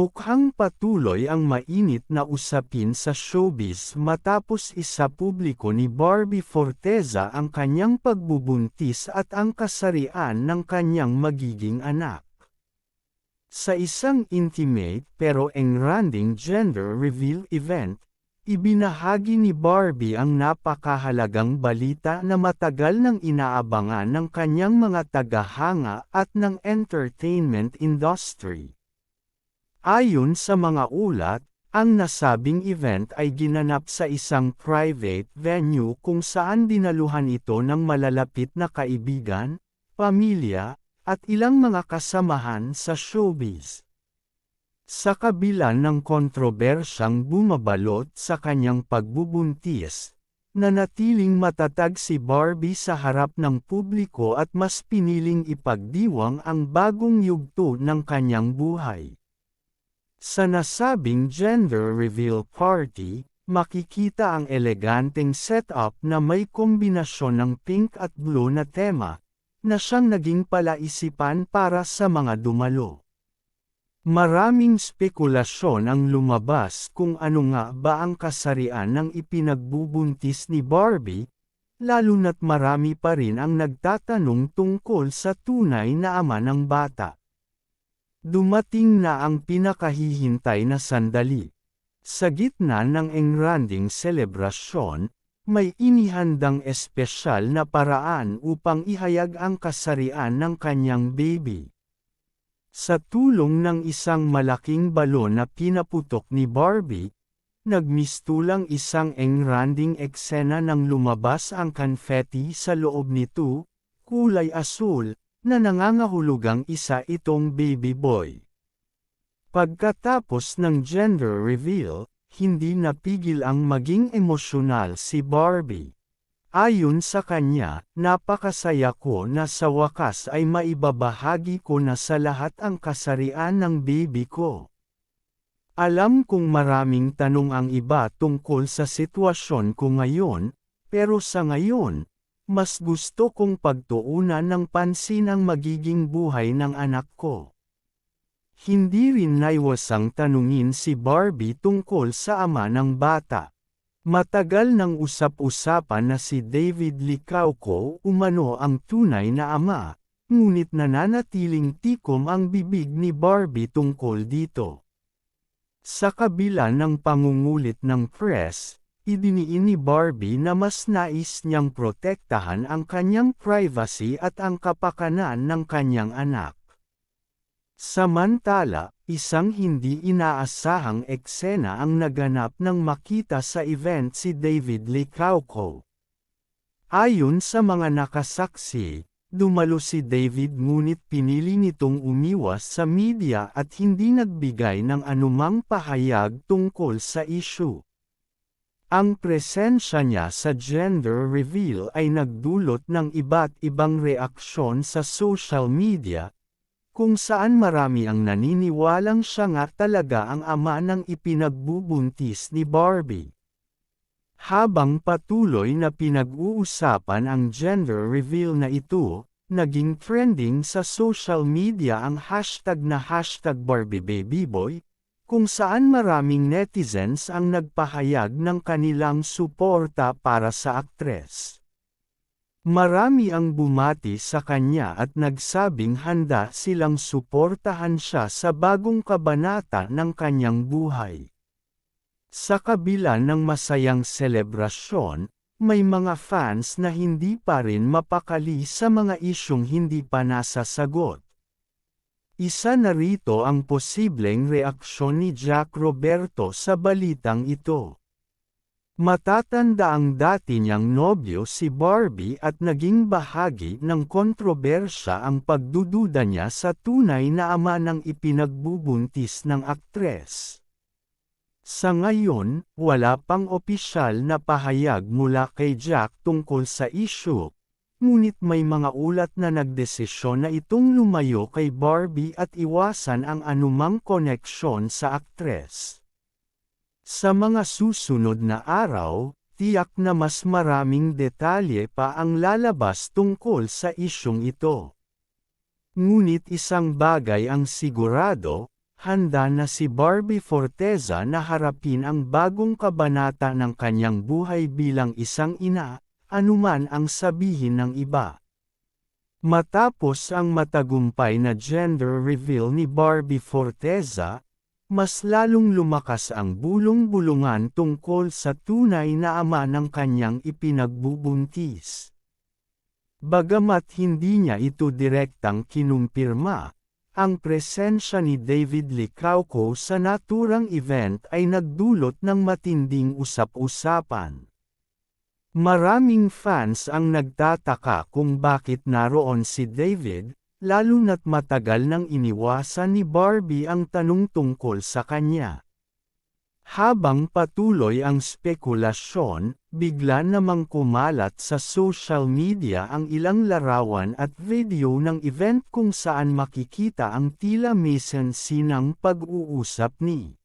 Mukhang patuloy ang mainit na usapin sa showbiz matapos isapubliko ni Barbie Forteza ang kanyang pagbubuntis at ang kasarian ng kanyang magiging anak. Sa isang intimate pero engranding gender reveal event, ibinahagi ni Barbie ang napakahalagang balita na matagal nang inaabangan ng kanyang mga tagahanga at ng entertainment industry. Ayon sa mga ulat, ang nasabing event ay ginanap sa isang private venue kung saan dinaluhan ito ng malalapit na kaibigan, pamilya, at ilang mga kasamahan sa showbiz. Sa kabila ng kontrobersyang bumabalot sa kanyang pagbubuntis, nanatiling matatag si Barbie sa harap ng publiko at mas piniling ipagdiwang ang bagong yugto ng kanyang buhay. Sa nasabing gender reveal party, makikita ang eleganteng setup na may kombinasyon ng pink at blue na tema, na siyang naging palaisipan para sa mga dumalo. Maraming spekulasyon ang lumabas kung ano nga ba ang kasarian ng ipinagbubuntis ni Barbie, lalo na't marami pa rin ang nagtatanong tungkol sa tunay na ama ng bata. Dumating na ang pinakahihintay na sandali. Sa gitna ng engranding selebrasyon, may inihandang espesyal na paraan upang ihayag ang kasarian ng kanyang baby. Sa tulong ng isang malaking balon na pinaputok ni Barbie, nagmistulang isang engranding eksena nang lumabas ang confetti sa loob nito, kulay asul, na nangangahulugang isa itong baby boy. Pagkatapos ng gender reveal, hindi napigil ang maging emosyonal si Barbie. Ayon sa kanya, napakasaya ko na sa wakas ay maibabahagi ko na sa lahat ang kasarian ng baby ko. Alam kong maraming tanong ang iba tungkol sa sitwasyon ko ngayon, pero sa ngayon, mas gusto kong pagtuunan ng pansin ang magiging buhay ng anak ko. Hindi rin naiwasang tanungin si Barbie tungkol sa ama ng bata. Matagal nang usap-usapan na si David Licauco umano ang tunay na ama, ngunit nananatiling tikom ang bibig ni Barbie tungkol dito. Sa kabila ng pangungulit ng press, idiniin ni Barbie na mas nais niyang protektahan ang kanyang privacy at ang kapakanan ng kanyang anak. Samantala, isang hindi inaasahang eksena ang naganap nang makita sa event si David Licauco. Ayon sa mga nakasaksi, dumalo si David ngunit pinili nitong umiwas sa media at hindi nagbigay ng anumang pahayag tungkol sa issue. Ang presensya niya sa gender reveal ay nagdulot ng iba't ibang reaksyon sa social media, kung saan marami ang naniniwalang siya nga talaga ang ama ng ipinagbubuntis ni Barbie. Habang patuloy na pinag-uusapan ang gender reveal na ito, naging trending sa social media ang hashtag na #BarbieBabyBoy, kung saan maraming netizens ang nagpahayag ng kanilang suporta para sa aktres. Marami ang bumati sa kanya at nagsabing handa silang suportahan siya sa bagong kabanata ng kanyang buhay. Sa kabila ng masayang selebrasyon, may mga fans na hindi pa rin mapakali sa mga isyung hindi pa nasasagot. Isa na rito ang posibleng reaksyon ni Jack Roberto sa balitang ito. Matatanda ang dati niyang nobyo si Barbie at naging bahagi ng kontrobersya ang pagdududa niya sa tunay na ama ng ipinagbubuntis ng aktres. Sa ngayon, wala pang opisyal na pahayag mula kay Jack tungkol sa issue. Ngunit may mga ulat na nagdesisyon na itong lumayo kay Barbie at iwasan ang anumang koneksyon sa aktres. Sa mga susunod na araw, tiyak na mas maraming detalye pa ang lalabas tungkol sa isyung ito. Ngunit isang bagay ang sigurado, handa na si Barbie Forteza na harapin ang bagong kabanata ng kanyang buhay bilang isang ina, anuman ang sabihin ng iba. Matapos ang matagumpay na gender reveal ni Barbie Forteza, mas lalong lumakas ang bulong-bulungan tungkol sa tunay na ama ng kanyang ipinagbubuntis. Bagamat hindi niya ito direktang kinumpirma, ang presensya ni David Licauco sa naturang event ay nagdulot ng matinding usap-usapan. Maraming fans ang nagtataka kung bakit naroon si David, lalo na't matagal nang iniwasan ni Barbie ang tanong tungkol sa kanya. Habang patuloy ang spekulasyon, bigla namang kumalat sa social media ang ilang larawan at video ng event kung saan makikita ang tila mise-en-scene ng pag-uusap ni